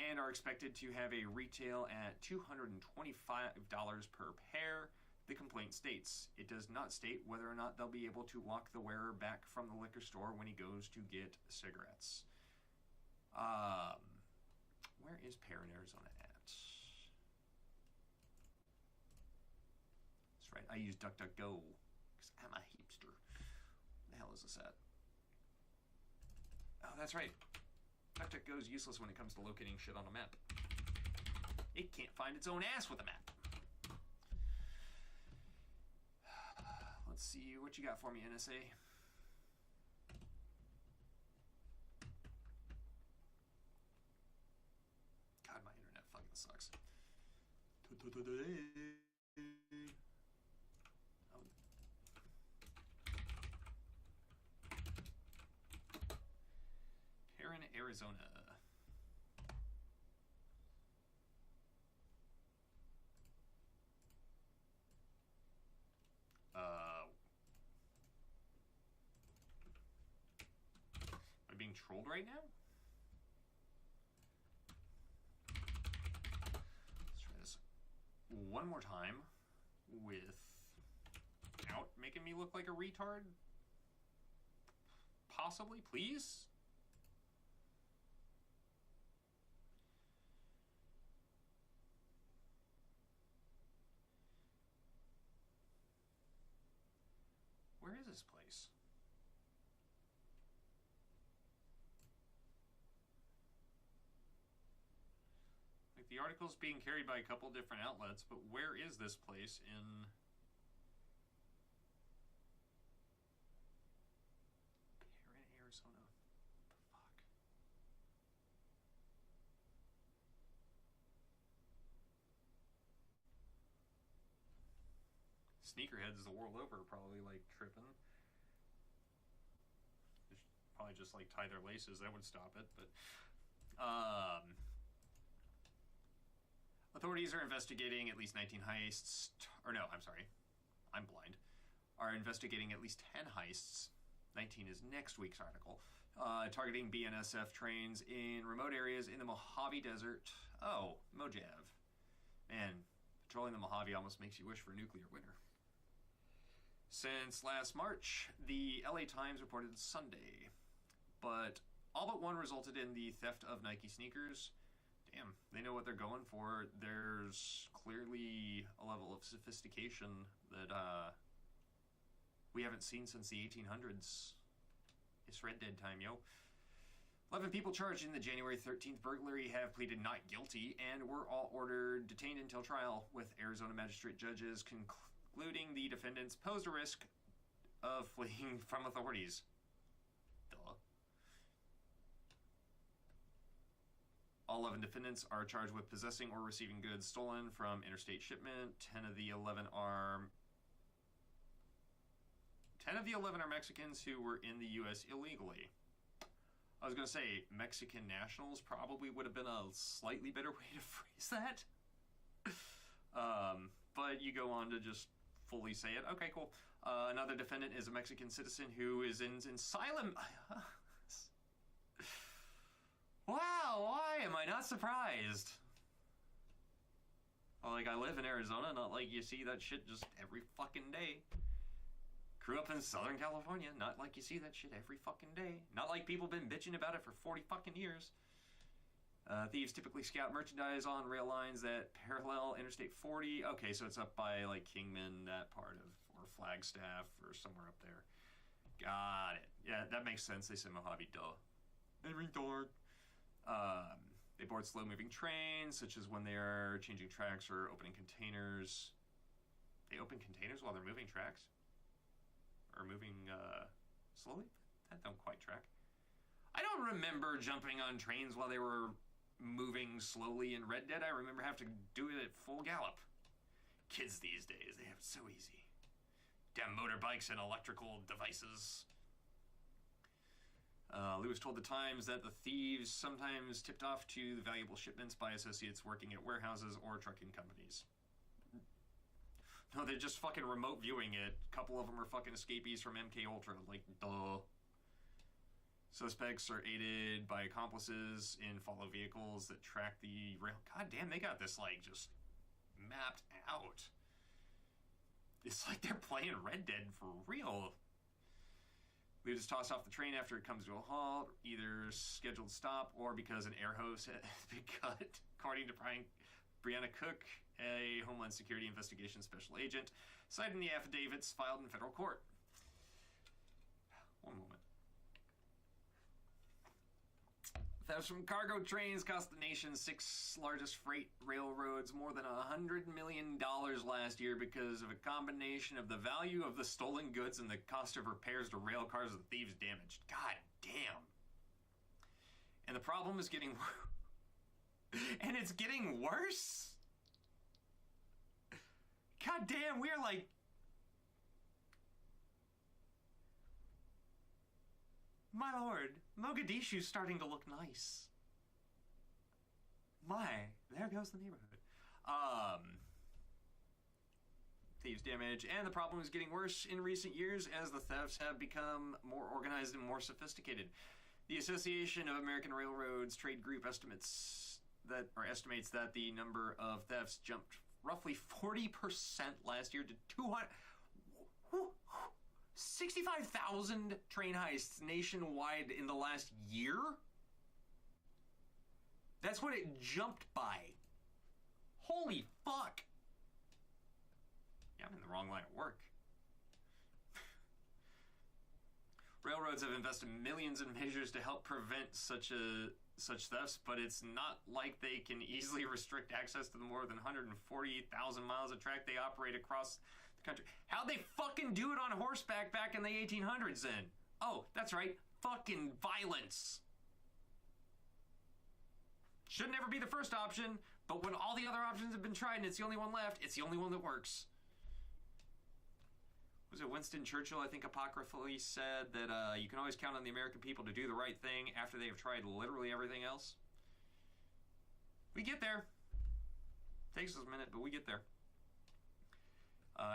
and are expected to have a retail at $225 per pair. The complaint states. It does not state whether or not they'll be able to walk the wearer back from the liquor store when he goes to get cigarettes. Where is Perrin, Arizona at? That's right, I use DuckDuckGo because I'm a hipster. Where the hell is this at? Oh, that's right. DuckDuckGo is useless when it comes to locating shit on a map. It can't find its own ass with a map. Let's see what you got for me, NSA. God, my internet fucking sucks. Perrin, Arizona. Am I being trolled right now? Let's try this one more time without making me look like a retard. Possibly, please? Where is this place? Like, the article's being carried by a couple different outlets, but where is this place in Perrin, Arizona? Fuck. sneakerheads the world over probably like tripping. Probably just like tie their laces. That would stop it. But authorities are investigating at least 19 heists. Or no, I'm sorry. I'm blind. Are investigating at least 10 heists. 19 is next week's article. Targeting BNSF trains in remote areas in the Mojave Desert. Oh, Mojave. Man, patrolling the Mojave almost makes you wish for nuclear winter. Since last March, the LA Times reported Sunday, but all but one resulted in the theft of Nike sneakers. Damn, they know what they're going for. There's clearly a level of sophistication that we haven't seen since the 1800s. It's Red Dead time, yo. 11 people charged in the January 13th burglary have pleaded not guilty and were all ordered detained until trial, with Arizona magistrate judges concluding the defendants posed a risk of fleeing from authorities. Duh. All 11 defendants are charged with possessing or receiving goods stolen from interstate shipment. 10 of the 11 are Mexicans who were in the U.S. illegally. I was going to say Mexican nationals probably would have been a slightly better way to phrase that. But you go on to just fully say it. Okay, cool. Another defendant is a Mexican citizen who is in asylum. Wow, why am I not surprised? Well, like, I live in Arizona, not like you see that shit just every fucking day. Grew up in Southern California, not like you see that shit every fucking day. Not like people been bitching about it for 40 fucking years. Thieves typically scout merchandise on rail lines that parallel Interstate 40. Okay, so it's up by, like, Kingman, that part of, or Flagstaff, or somewhere up there. Got it. Yeah, that makes sense. They said Mojave, duh. Every dark. They board slow-moving trains, such as when they are changing tracks or opening containers. They open containers while they're moving tracks? Or moving slowly? That don't quite track. I don't remember jumping on trains while they were moving slowly in Red Dead. I remember having to do it at full gallop. Kids these days, they have it so easy. Damn motorbikes and electrical devices. Lewis told the Times that the thieves sometimes tipped off to the valuable shipments by associates working at warehouses or trucking companies. No, they're just fucking remote viewing it. A couple of them are fucking escapees from MK Ultra. Like, duh. Suspects are aided by accomplices in follow vehicles that track the rail. God damn, they got this, like, just mapped out. It's like they're playing Red Dead for real. We just tossed off the train after it comes to a halt, either scheduled stop or because an air hose had been cut, according to Brianna Cook, a Homeland Security Investigation Special Agent, citing the affidavits filed in federal court. One moment. Thefts from cargo trains cost the nation's 6th largest freight railroads more than $100 million last year because of a combination of the value of the stolen goods and the cost of repairs to rail cars the thieves damaged. God damn. And the problem is getting worse. And it's getting worse? God damn, we're like... My lord, Mogadishu's starting to look nice. My, there goes the neighborhood. Thieves damage, and the problem is getting worse in recent years as the thefts have become more organized and more sophisticated. The Association of American Railroads trade group estimates that the number of thefts jumped roughly 40% last year to 65,000 train heists nationwide in the last year? That's what it jumped by. Holy fuck. Yeah, I'm in the wrong line of work. Railroads have invested millions in measures to help prevent such thefts, but it's not like they can easily restrict access to the more than 140,000 miles of track they operate across the country. How'd they fucking do it on horseback back in the 1800s then? Oh, that's right. Fucking violence. Should never be the first option, but when all the other options have been tried and it's the only one left, it's the only one that works. Was it Winston Churchill, I think, apocryphally said that you can always count on the American people to do the right thing after they have tried literally everything else? We get there. Takes us a minute, but we get there.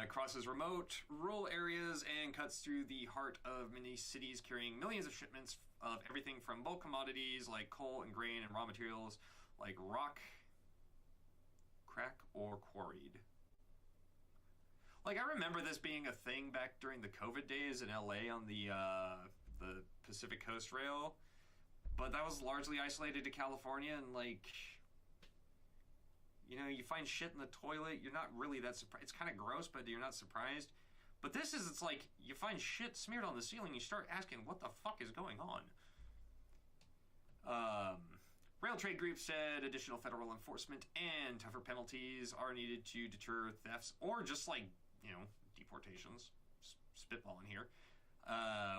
It crosses remote, rural areas and cuts through the heart of many cities, carrying millions of shipments of everything from bulk commodities like coal and grain and raw materials like rock, crack, or quarried. Like, I remember this being a thing back during the COVID days in LA on the Pacific Coast Rail, but that was largely isolated to California, and like, you know, you find shit in the toilet, you're not really that surprised. It's kind of gross, but you're not surprised. But this is, it's like, you find shit smeared on the ceiling, you start asking, what the fuck is going on? Rail trade groups said additional federal enforcement and tougher penalties are needed to deter thefts, or just like, you know, deportations, spitballing here,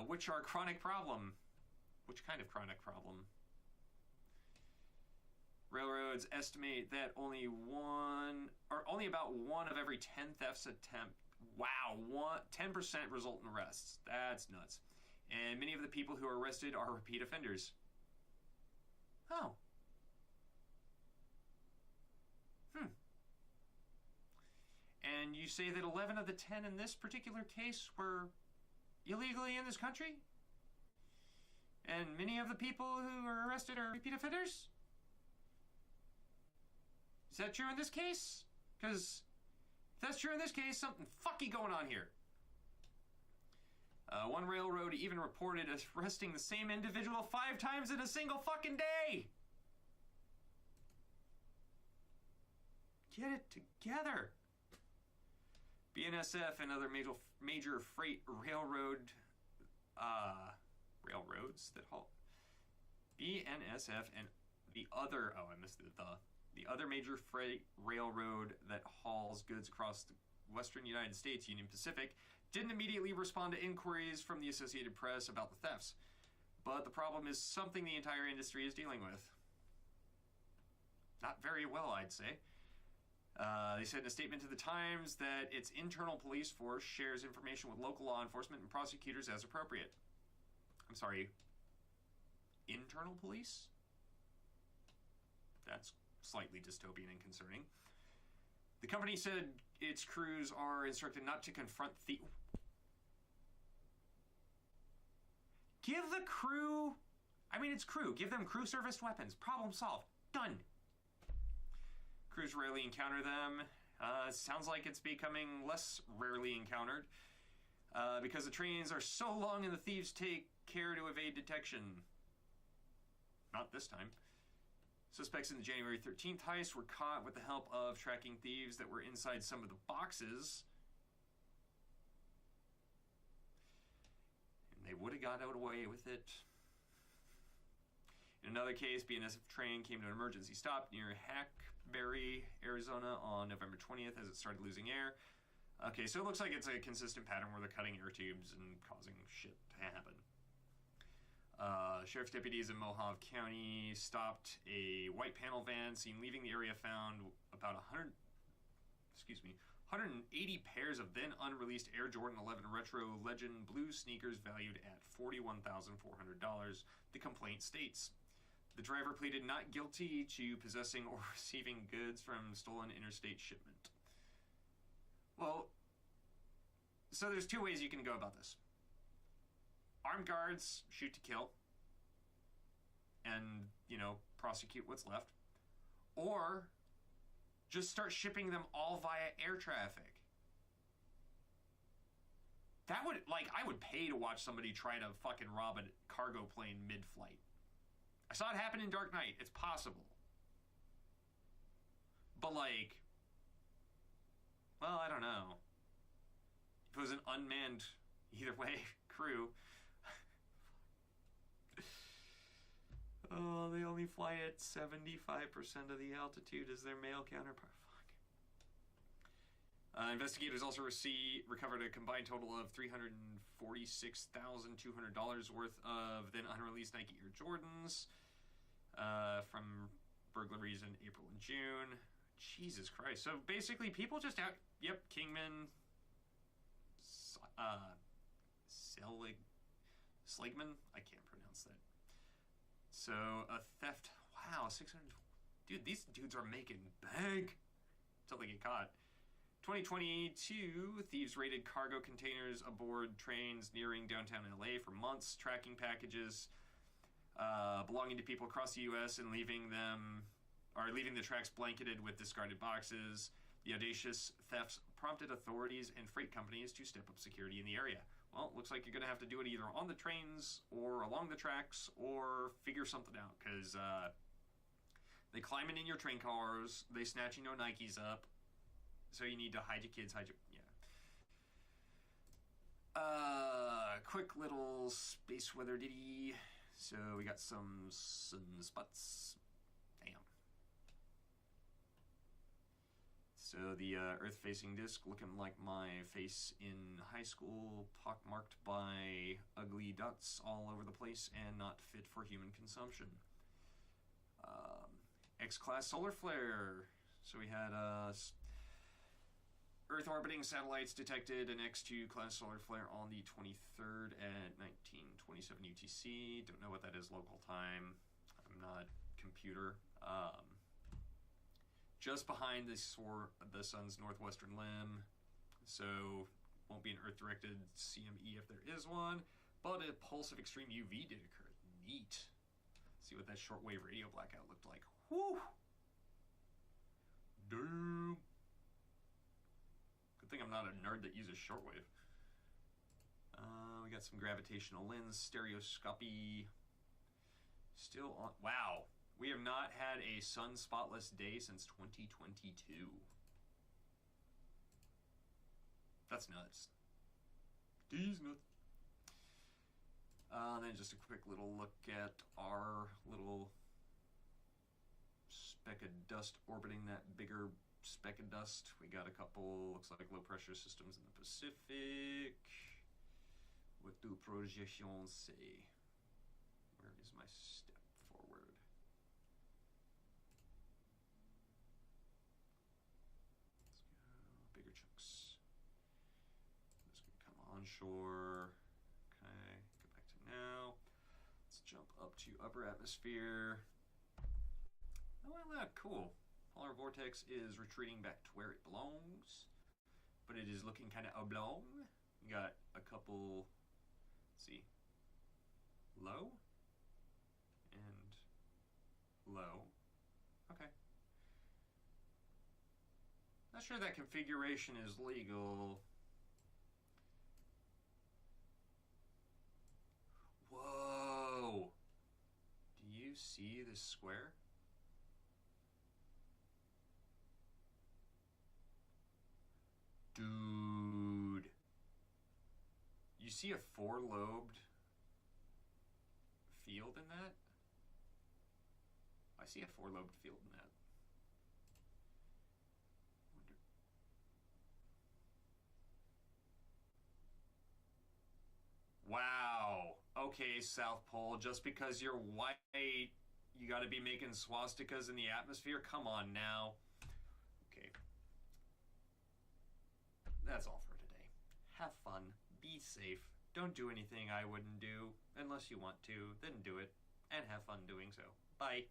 which are a chronic problem. Which kind of chronic problem? Railroads estimate that only about one of every 10 thefts attempt. Wow, 10% result in arrests. That's nuts. And many of the people who are arrested are repeat offenders. Oh. And you say that 11 of the 10 in this particular case were illegally in this country? And many of the people who are arrested are repeat offenders? Is that true in this case? Because if that's true in this case, something fucky going on here. One railroad even reported arresting the same individual 5 times in a single fucking day. Get it together. BNSF and other major freight railroads that haul. BNSF and the other the other major freight railroad that hauls goods across the western United States, Union Pacific, didn't immediately respond to inquiries from the Associated Press about the thefts. But the problem is something the entire industry is dealing with. Not very well, I'd say. They said in a statement to the Times that its internal police force shares information with local law enforcement and prosecutors as appropriate. I'm sorry, internal police? That's slightly dystopian and concerning. The company said its crews are instructed not to confront thieves. Give the crew, it's crew. Give them crew-serviced weapons. Problem solved. Done. Crews rarely encounter them. Sounds like it's becoming less rarely encountered because the trains are so long and the thieves take care to evade detection. Not this time. Suspects in the January 13th heist were caught with the help of tracking thieves that were inside some of the boxes. And they would have got away with it. In another case, BNSF train came to an emergency stop near Hackberry, Arizona on November 20th as it started losing air. Okay, so it looks like it's a consistent pattern where they're cutting air tubes and causing shit to happen. Sheriff's deputies in Mohave County stopped a white panel van seen leaving the area, found about 180 pairs of then unreleased Air Jordan 11 Retro Legend blue sneakers valued at $41,400, the complaint states. The driver pleaded not guilty to possessing or receiving goods from stolen interstate shipment. Well, so there's 2 ways you can go about this. Armed guards shoot to kill and, prosecute what's left. Or just start shipping them all via air traffic. That would, I would pay to watch somebody try to fucking rob a cargo plane mid-flight. I saw it happen in Dark Knight. It's possible. But, well, I don't know. If it was an unmanned, either way, crew. Oh, they only fly at 75% of the altitude as their male counterpart. Fuck. Investigators also recovered a combined total of $346,200 worth of then unreleased Nike Air Jordans from burglaries in April and June. Jesus Christ. So basically, people just out. Yep, Kingman Selig, Sligman? I can't pronounce that. So, a theft. Wow, 600. Dude, these dudes are making bank until they get caught. 2022, thieves raided cargo containers aboard trains nearing downtown LA for months, tracking packages belonging to people across the U.S. and leaving the tracks blanketed with discarded boxes. The audacious thefts prompted authorities and freight companies to step up security in the area. Well, looks like you're going to have to do it either on the trains or along the tracks or figure something out, because they climbing in your train cars, they snatching your Nikes up, so you need to hide your kids, quick little space weather ditty. So we got some sunspots. Damn. So the Earth-facing disc looking like my face in high school, pockmarked by ugly dots all over the place and not fit for human consumption. X-class solar flare. So we had Earth-orbiting satellites detected an X2 class solar flare on the 23rd at 1927 UTC. Don't know what that is local time. I'm not computer. Just behind the sun's northwestern limb, so won't be an Earth-directed CME if there is one, but a pulse of extreme UV did occur. Neat. See what that shortwave radio blackout looked like. Whew! Damn! Good thing I'm not a nerd that uses shortwave. We got some gravitational lens stereoscopy. Still on. Wow! We have not had a sun-spotless day since 2022. That's nuts. These nuts. Then just a quick little look at our little speck of dust orbiting that bigger speck of dust. We got a couple, looks like low-pressure systems in the Pacific. What do projections say? Where is my step forward? Let's go bigger chunks. This can come onshore. Okay, go back to now. Let's jump up to upper atmosphere. Oh, well, cool. Polar vortex is retreating back to where it belongs, but it is looking kind of oblong. We got a couple, let's see, low and low. Okay. Not sure that configuration is legal. Whoa! Do you see this square? Dude. You see a four-lobed field in that? I see a four-lobed field in that. Wow. Okay, South Pole, just because you're white, you gotta be making swastikas in the atmosphere? Come on now. Okay. That's all for today. Have fun. Be safe. Don't do anything I wouldn't do. Unless you want to, then do it. And have fun doing so. Bye.